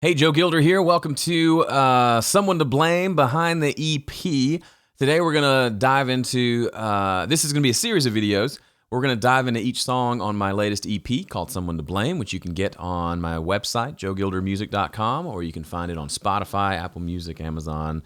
Hey, Joe Gilder here. Welcome to Someone to Blame Behind the EP. Today we're going to dive into, this is going to be a series of videos. We're going to dive into each song on my latest EP called Someone to Blame, which you can get on my website, joegildermusic.com, or you can find it on Spotify, Apple Music, Amazon,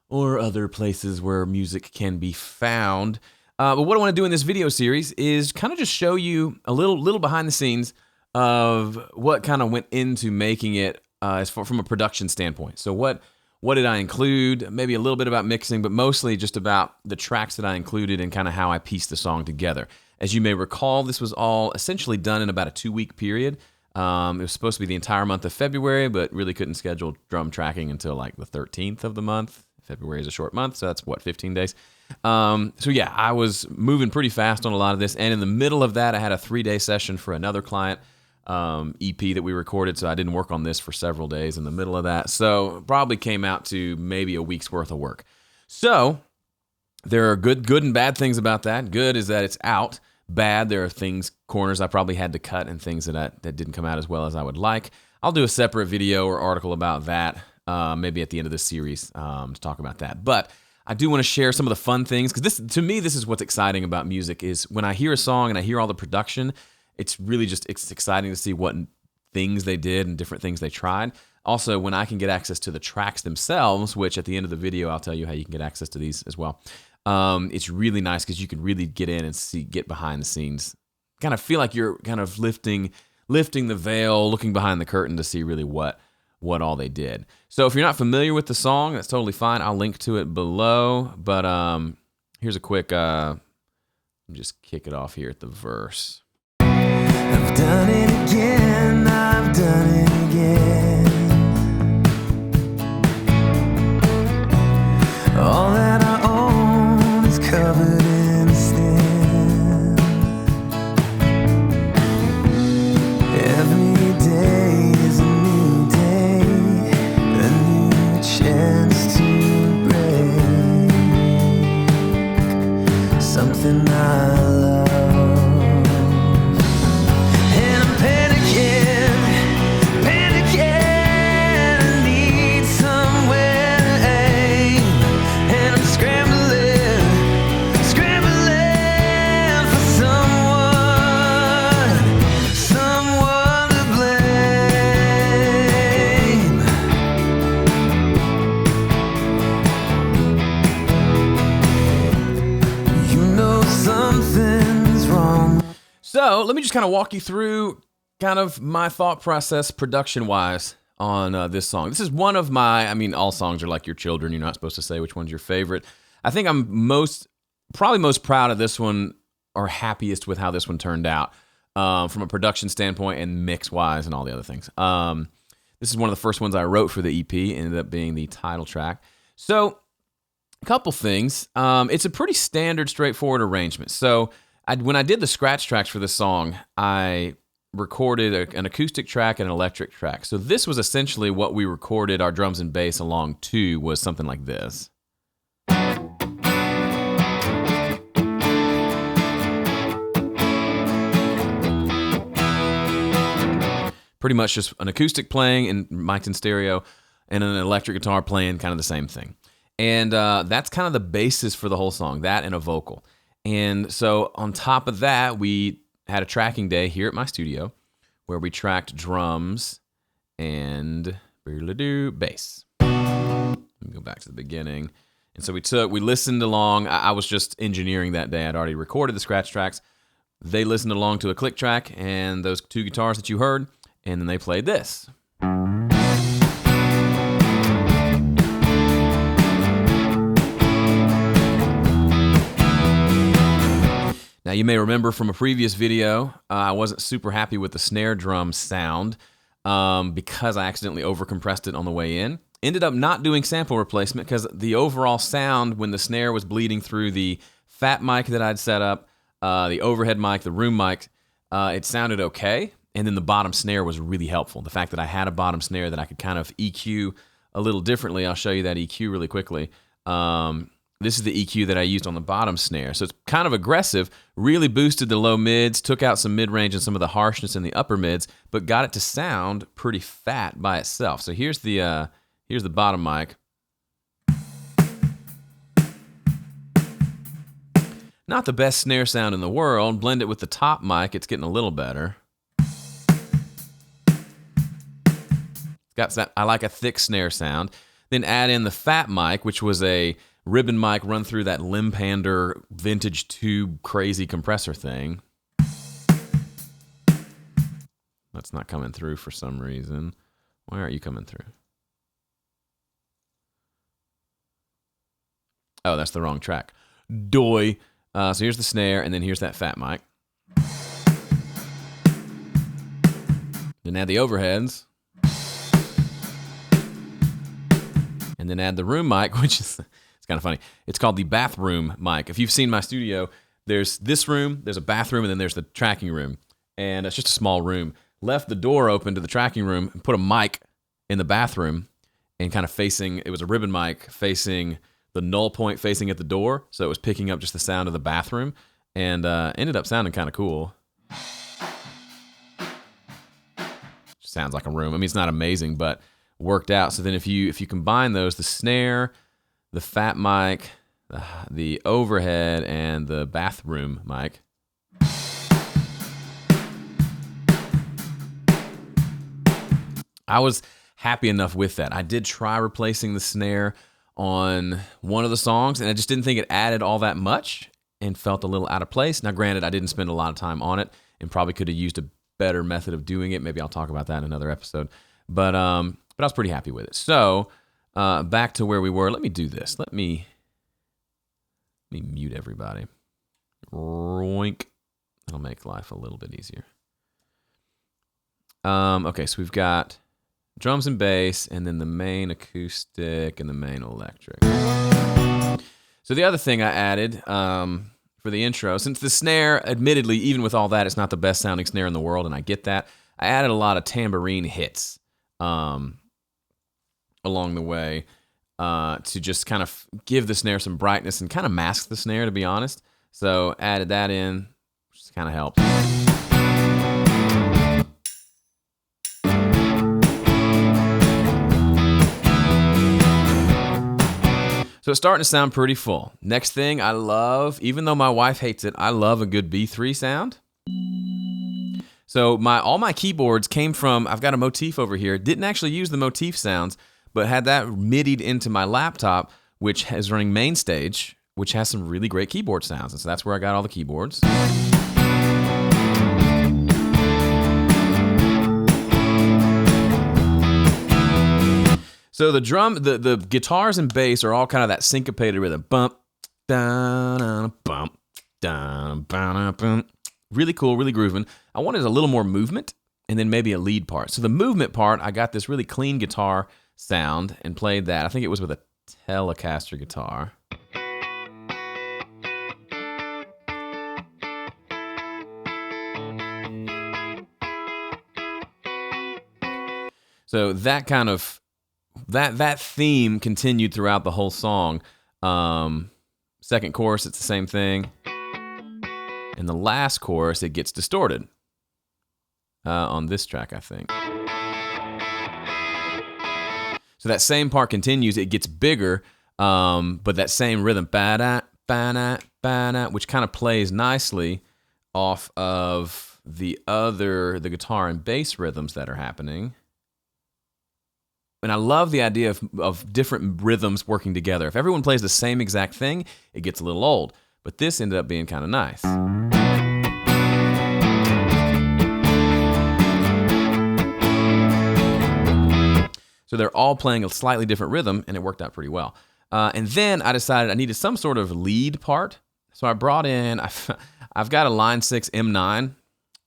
or other places where music can be found. But what I want to do in this video series is kind of just show you a little behind the scenes of what kind of went into making it from a production standpoint. So what did I include? Maybe a little bit about mixing, but mostly just about the tracks that I included and kind of how I pieced the song together. As you may recall, this was all essentially done in about a 2-week period. It was supposed to be the entire month of February, but really couldn't schedule drum tracking until like the 13th of the month. February is a short month, so that's 15 days. So yeah, I was moving pretty fast on a lot of this, and in the middle of that, I had a 3-day session for another client. EP that we recorded, so I didn't work on this for several days in the middle of that. So probably came out to maybe a week's worth of work. So there are good and bad things about that. Good is that it's out. Bad, there are corners I probably had to cut and things that didn't come out as well as I would like. I'll do a separate video or article about that maybe at the end of this series to talk about that. But I do want to share some of the fun things, because to me, this is what's exciting about music, is when I hear a song and I hear all the production, it's really it's exciting to see what things they did and different things they tried. Also, when I can get access to the tracks themselves, which at the end of the video, I'll tell you how you can get access to these as well. It's really nice because you can really get in and get behind the scenes. Kind of feel like you're kind of lifting the veil, looking behind the curtain to see really what all they did. So if you're not familiar with the song, that's totally fine. I'll link to it below. But here's a quick, just kick it off here at the verse. I've done it again, I've done it again. All that I own is covered in sin. Every day is a new day, a new chance to break something I love. So let me just kind of walk you through kind of my thought process production-wise on this song. This is one of all songs are like your children. You're not supposed to say which one's your favorite. I think I'm probably most proud of this one, or happiest with how this one turned out from a production standpoint and mix-wise and all the other things. This is one of the first ones I wrote for the EP, ended up being the title track. So a couple things. It's a pretty standard, straightforward arrangement. So when I did the scratch tracks for this song, I recorded an acoustic track and an electric track. So this was essentially what we recorded our drums and bass along to, was something like this. Pretty much just an acoustic playing and mic'd in stereo, and an electric guitar playing kind of the same thing. And that's kind of the basis for the whole song, that and a vocal. And so on top of that, we had a tracking day here at my studio where we tracked drums and bass. Let me go back to the beginning. And so we listened along. I was just engineering that day. I'd already recorded the scratch tracks. They listened along to a click track and those 2 guitars that you heard, and then they played this. Now, you may remember from a previous video, I wasn't super happy with the snare drum sound because I accidentally overcompressed it on the way in. Ended up not doing sample replacement because the overall sound when the snare was bleeding through the fat mic that I'd set up, the overhead mic, the room mic, it sounded okay. And then the bottom snare was really helpful. The fact that I had a bottom snare that I could kind of EQ a little differently, I'll show you that EQ really quickly, This is the EQ that I used on the bottom snare. So it's kind of aggressive, really boosted the low mids, took out some mid-range and some of the harshness in the upper mids, but got it to sound pretty fat by itself. So here's the bottom mic. Not the best snare sound in the world. Blend it with the top mic, it's getting a little better. Got that, I like a thick snare sound. Then add in the fat mic, which was a ribbon mic run through that Limpander vintage tube crazy compressor thing. That's not coming through for some reason. Why aren't you coming through? Oh, that's the wrong track. Doy. So here's the snare, and then here's that fat mic. Then add the overheads. And then add the room mic, which is, it's kind of funny. It's called the bathroom mic. If you've seen my studio, there's this room, there's a bathroom, and then there's the tracking room. And it's just a small room. Left the door open to the tracking room and put a mic in the bathroom and kind of facing, it was a ribbon mic facing the null point facing at the door. So it was picking up just the sound of the bathroom and ended up sounding kind of cool. Sounds like a room. I mean, it's not amazing, but worked out. So then if you combine those, the snare, the fat mic, the overhead, and the bathroom mic, I was happy enough with that. I did try replacing the snare on one of the songs, and I just didn't think it added all that much and felt a little out of place. Now, granted, I didn't spend a lot of time on it and probably could have used a better method of doing it. Maybe I'll talk about that in another episode. But I was pretty happy with it. So back to where we were. Let me do this. Let me mute everybody. Roink. That'll make life a little bit easier. Okay, so we've got drums and bass, and then the main acoustic and the main electric. So the other thing I added for the intro, since the snare, admittedly, even with all that, it's not the best sounding snare in the world, and I get that, I added a lot of tambourine hits along the way to just kind of give the snare some brightness and kind of mask the snare, to be honest. So added that in, which kind of helped. So it's starting to sound pretty full. Next thing I love, even though my wife hates it, I love a good B3 sound. So all my keyboards came from, I've got a motif over here. Didn't actually use the motif sounds, but had that MIDI'd into my laptop, which is running Mainstage, which has some really great keyboard sounds. And so that's where I got all the keyboards. So the guitars and bass are all kind of that syncopated rhythm. Bump, down, bump, down, bump. Really cool, really grooving. I wanted a little more movement and then maybe a lead part. So the movement part, I got this really clean guitar sound and played that. I think it was with a Telecaster guitar. So that kind of that theme continued throughout the whole song. Second chorus, it's the same thing. And the last chorus, it gets distorted on this track, I think. So that same part continues. It gets bigger, but that same rhythm, ba-da, ba-da, ba-da, which kind of plays nicely off of the guitar and bass rhythms that are happening. And I love the idea of different rhythms working together. If everyone plays the same exact thing, it gets a little old. But this ended up being kind of nice. So they're all playing a slightly different rhythm, and it worked out pretty well. And then I decided I needed some sort of lead part. So I brought in, I've got a Line 6 M9,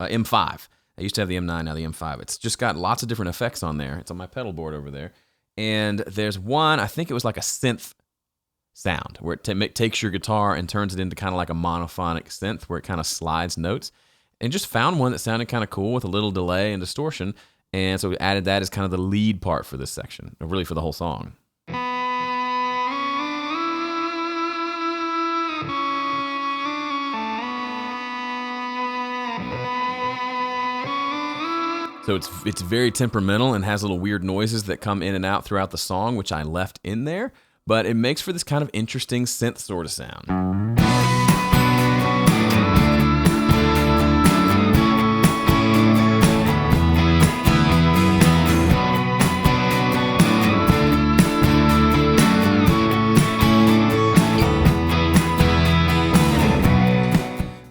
M5. I used to have the M9, now the M5. It's just got lots of different effects on there. It's on my pedal board over there. And there's one, I think it was like a synth sound, where it takes your guitar and turns it into kind of like a monophonic synth, where it kind of slides notes. And just found one that sounded kind of cool with a little delay and distortion. And so we added that as kind of the lead part for this section, or really for the whole song. So it's very temperamental and has little weird noises that come in and out throughout the song, which I left in there. But it makes for this kind of interesting synth sort of sound.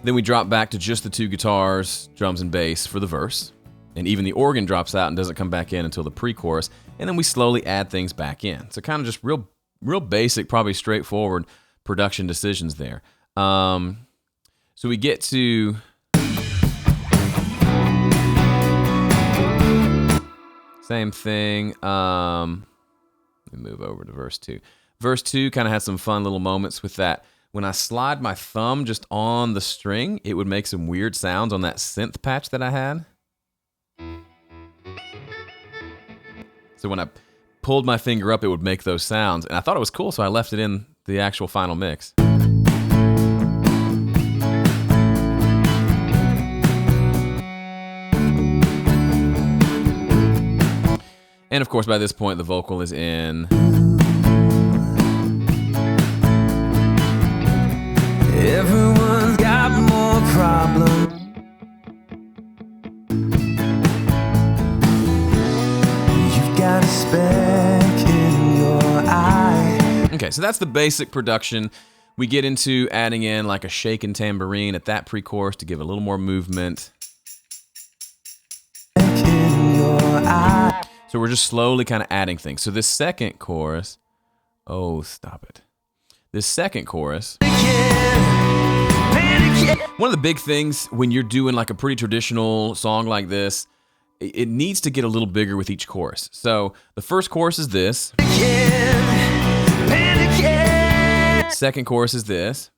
Then we drop back to just the two guitars, drums and bass for the verse. And even the organ drops out and doesn't come back in until the pre-chorus. And then we slowly add things back in. So kind of just real basic, probably straightforward production decisions there. So we get to same thing. Let me move over to verse 2. Verse 2 kind of has some fun little moments with that. When I slide my thumb just on the string, it would make some weird sounds on that synth patch that I had. So when I pulled my finger up, it would make those sounds. And I thought it was cool, so I left it in the actual final mix. And of course, by this point, the vocal is in. Everyone's got more problems. You've got a speck in your eye. Okay, so that's the basic production. We get into adding in like a shaken tambourine at that pre-chorus to give a little more movement. In your eye. So we're just slowly kind of adding things. So this second chorus, oh, stop it. This second chorus, one of the big things when you're doing like a pretty traditional song like this, it needs to get a little bigger with each chorus. So the first chorus is this. Second chorus is this.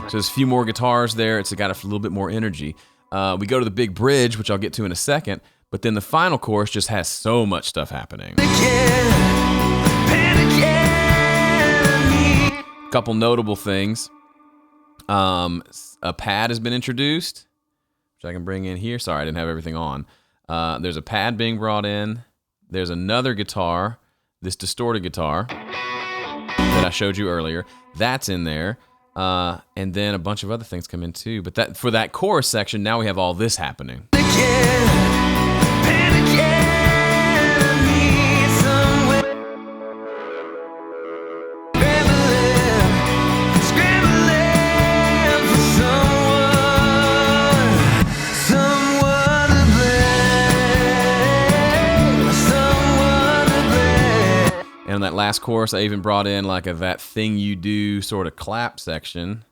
So there's a few more guitars there. It's got a little bit more energy. We go to the big bridge, which I'll get to in a second. But then the final chorus just has so much stuff happening. Couple notable things. A pad has been introduced, which I can bring in here. Sorry, I didn't have everything on. There's a pad being brought in. There's another guitar, this distorted guitar that I showed you earlier. That's in there. And then a bunch of other things come in too. But that for that chorus section, now we have all this happening. And on that last chorus, I even brought in like a that thing you do sort of clap section.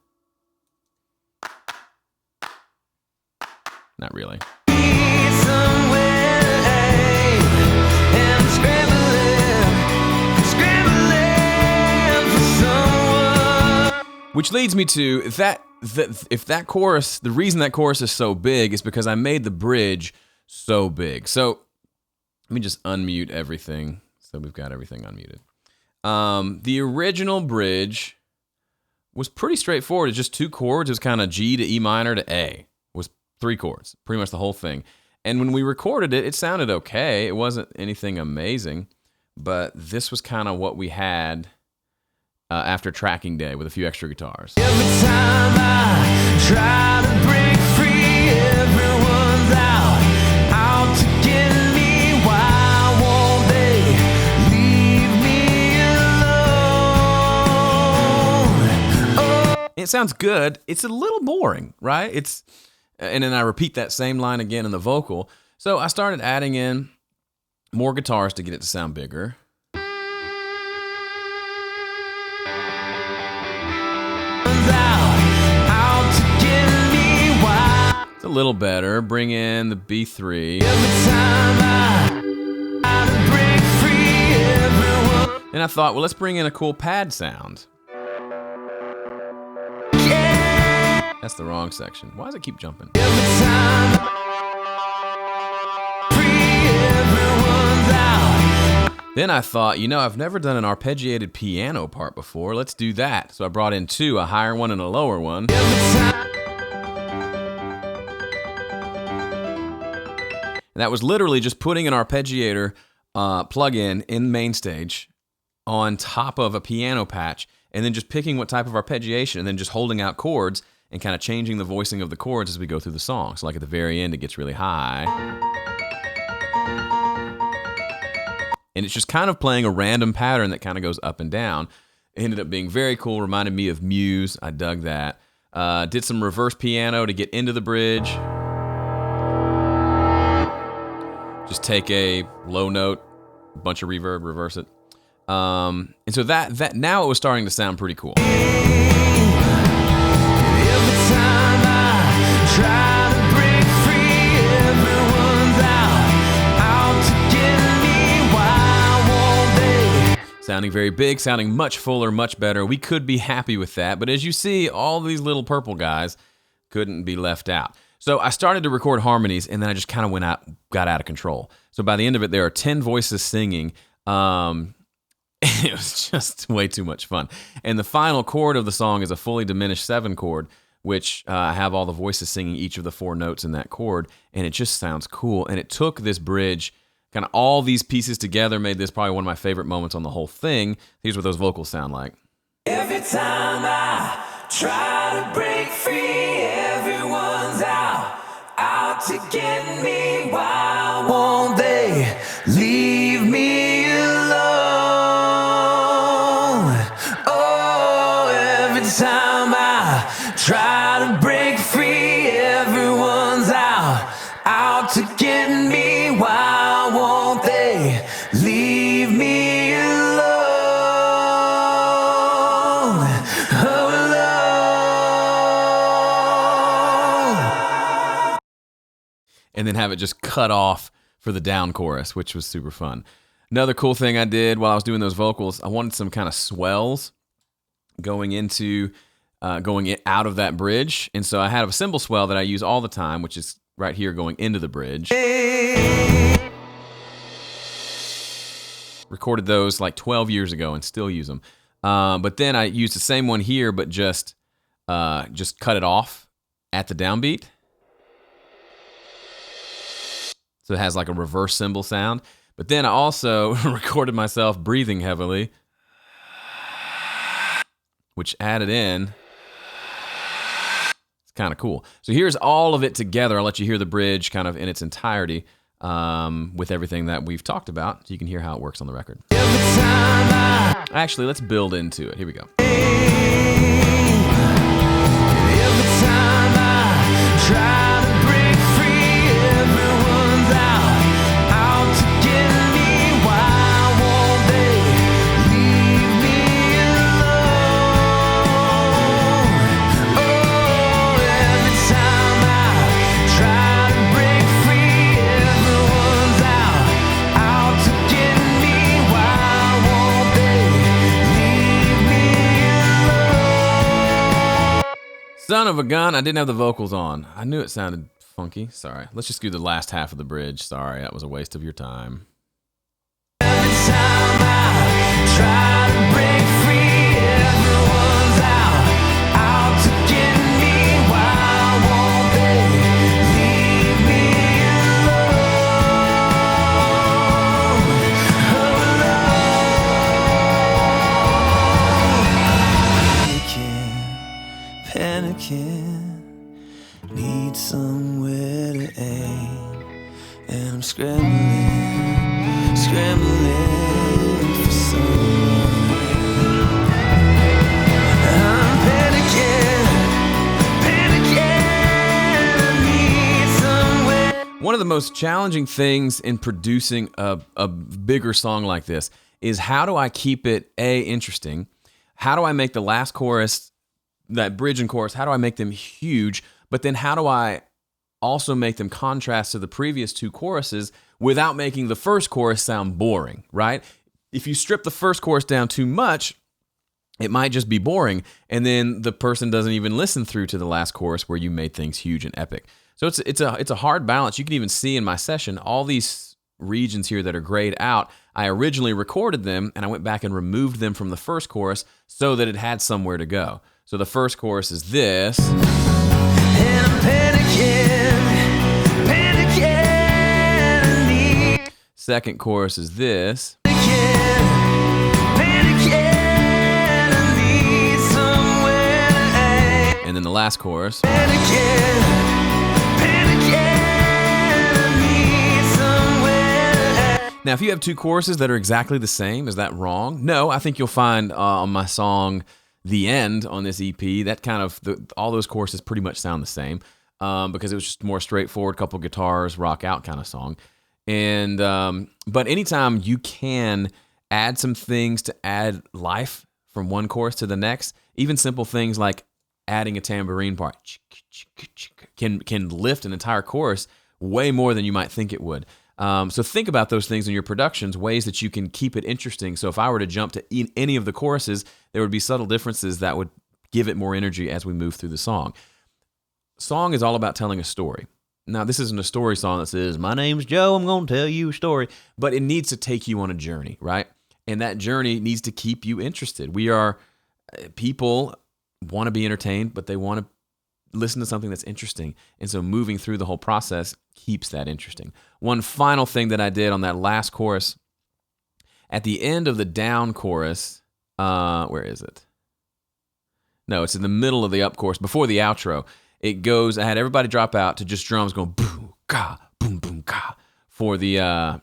Not really. Which leads me to if that chorus, the reason that chorus is so big is because I made the bridge so big. So let me just unmute everything. So we've got everything unmuted. The original bridge was pretty straightforward. It's just two chords. It was kind of G to E minor to A. It was 3 chords, pretty much the whole thing. And when we recorded it, it sounded okay. It wasn't anything amazing, but this was kind of what we had after tracking day with a few extra guitars. Every time I try to break free, everyone's out to get me. Why won't they leave me alone? It sounds good. It's a little boring, right? And then I repeat that same line again in the vocal. So I started adding in more guitars to get it to sound bigger. It's a little better. Bring in the B3. And I thought, well, let's bring in a cool pad sound. That's the wrong section. Why does it keep jumping? Then Then I thought, I've never done an arpeggiated piano part before. Let's do that. So I brought in two, a higher one and a lower one. And that was literally just putting an arpeggiator plug-in in main stage on top of a piano patch, and then just picking what type of arpeggiation, and then just holding out chords and kind of changing the voicing of the chords as we go through the song. So like at the very end, it gets really high. And it's just kind of playing a random pattern that kind of goes up and down. It ended up being very cool, reminded me of Muse. I dug that. Did some reverse piano to get into the bridge. Just take a low note, a bunch of reverb, reverse it. And so that now it was starting to sound pretty cool. Every time I try to break free, everyone's out to get me. Why won't they? Sounding very big, sounding much fuller, much better. We could be happy with that, but as you see, all these little purple guys couldn't be left out. So I started to record harmonies, and then I just kind of got out of control. So by the end of it, there are 10 voices singing. It was just way too much fun. And the final chord of the song is a fully diminished 7 chord, which I have all the voices singing each of the 4 notes in that chord, and it just sounds cool. And it took this bridge, kind of all these pieces together, made this probably one of my favorite moments on the whole thing. Here's what those vocals sound like. Every time I try to break free, everyone's out to get me. Why won't they leave me alone? Oh, every time I try to break free, everyone's out to get me. Why won't they leave me alone? And then have it just cut off for the down chorus, which was super fun. Another cool thing I did while I was doing those vocals, I wanted some kind of swells going out of that bridge. And so I had a cymbal swell that I use all the time, which is right here going into the bridge. Recorded those like 12 years ago and still use them. But then I used the same one here, but just cut it off at the downbeat. So it has like a reverse cymbal sound. But then I also recorded myself breathing heavily, which added in. It's kind of cool. So here's all of it together. I'll let you hear the bridge kind of in its entirety with everything that we've talked about, so you can hear how it works on the record. Actually, let's build into it. Here we go. Every time I try to break free, everyone's out to get me. Why won't they leave me alone? Oh, every time I try to break free, everyone's out to get me. Why won't they leave me alone? Son of a gun, I didn't have the vocals on. I knew it sounded funky. Sorry. Let's just do the last half of the bridge. Sorry, that was a waste of your time. Every time I try to break free, everyone's out to get me. Why won't they leave me alone? Panicking, need somewhere to aim, and I'm scrambling for someone. I'm panicking, I need somewhere. One of the most challenging things in producing a bigger song like this is how do I keep it, A, interesting? How do I make the last chorus, that bridge and chorus, how do I make them huge? But then how do I also make them contrast to the previous 2 choruses without making the first chorus sound boring, right? If you strip the first chorus down too much, it might just be boring, and then the person doesn't even listen through to the last chorus where you made things huge and epic. So it's a hard balance. You can even see in my session all these regions here that are grayed out. I originally recorded them and I went back and removed them from the first chorus so that it had somewhere to go. So the first chorus is this. And I'm panicking. Second chorus is this. And then the last chorus. Now, if you have two choruses that are exactly the same, is that wrong? No, I think you'll find on my song, The End, on this EP, that kind of, all those choruses pretty much sound the same because it was just more straightforward, couple guitars, rock out kind of song. And but anytime you can add some things to add life from one chorus to the next, even simple things like adding a tambourine part can lift an entire chorus way more than you might think it would. So think about those things in your productions, ways that you can keep it interesting. So if I were to jump to any of the choruses, there would be subtle differences that would give it more energy as we move through the song. Song is all about telling a story. Now, this isn't a story song that says, my name's Joe, I'm going to tell you a story. But it needs to take you on a journey, right? And that journey needs to keep you interested. People want to be entertained, but they want to listen to something that's interesting. And so moving through the whole process keeps that interesting. One final thing that I did on that last chorus, at the end of the down chorus, where is it? No, it's in the middle of the up chorus, before the outro. It goes, I had everybody drop out to just drums going boom, ka, boom, boom, ka, for the,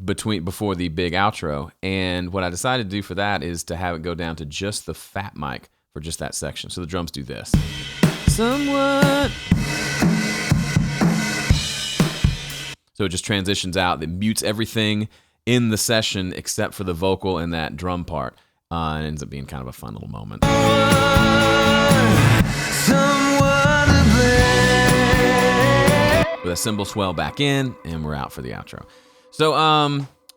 before the big outro. And what I decided to do for that is to have it go down to just the fat mic for just that section. So the drums do this. Somewhat. So it just transitions out. It mutes everything in the session except for the vocal and that drum part. And it ends up being kind of a fun little moment. With a cymbal swell back in, and we're out for the outro. So,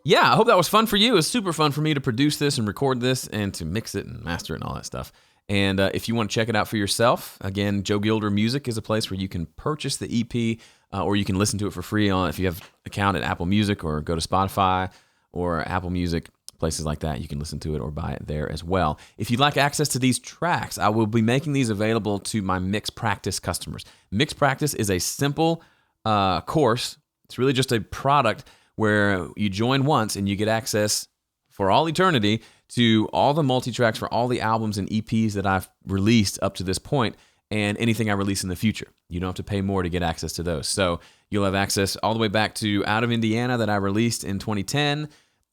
yeah, I hope that was fun for you. It was super fun for me to produce this and record this and to mix it and master it and all that stuff. And if you want to check it out for yourself, again, Joe Gilder Music is a place where you can purchase the EP or you can listen to it for free if you have an account at Apple Music, or go to Spotify or Apple Music, places like that. You can listen to it or buy it there as well. If you'd like access to these tracks, I will be making these available to my Mix Practice customers. Mix Practice is a simple course. It's really just a product where you join once and you get access for all eternity to all the multi-tracks for all the albums and EPs that I've released up to this point, and anything I release in the future. You don't have to pay more to get access to those. So you'll have access all the way back to Out of Indiana that I released in 2010,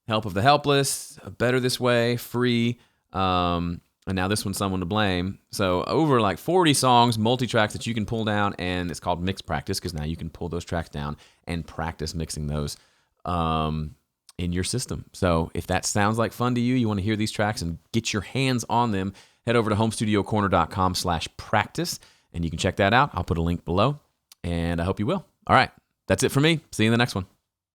Help of the Helpless, Better This Way, Free, and now this one's Someone to Blame. So over like 40 songs, multi-tracks that you can pull down, and it's called Mix Practice because now you can pull those tracks down and practice mixing those in your system. So if that sounds like fun to you, you want to hear these tracks and get your hands on them, head over to homestudiocorner.com/practice, and you can check that out. I'll put a link below, and I hope you will. All right, that's it for me. See you in the next one.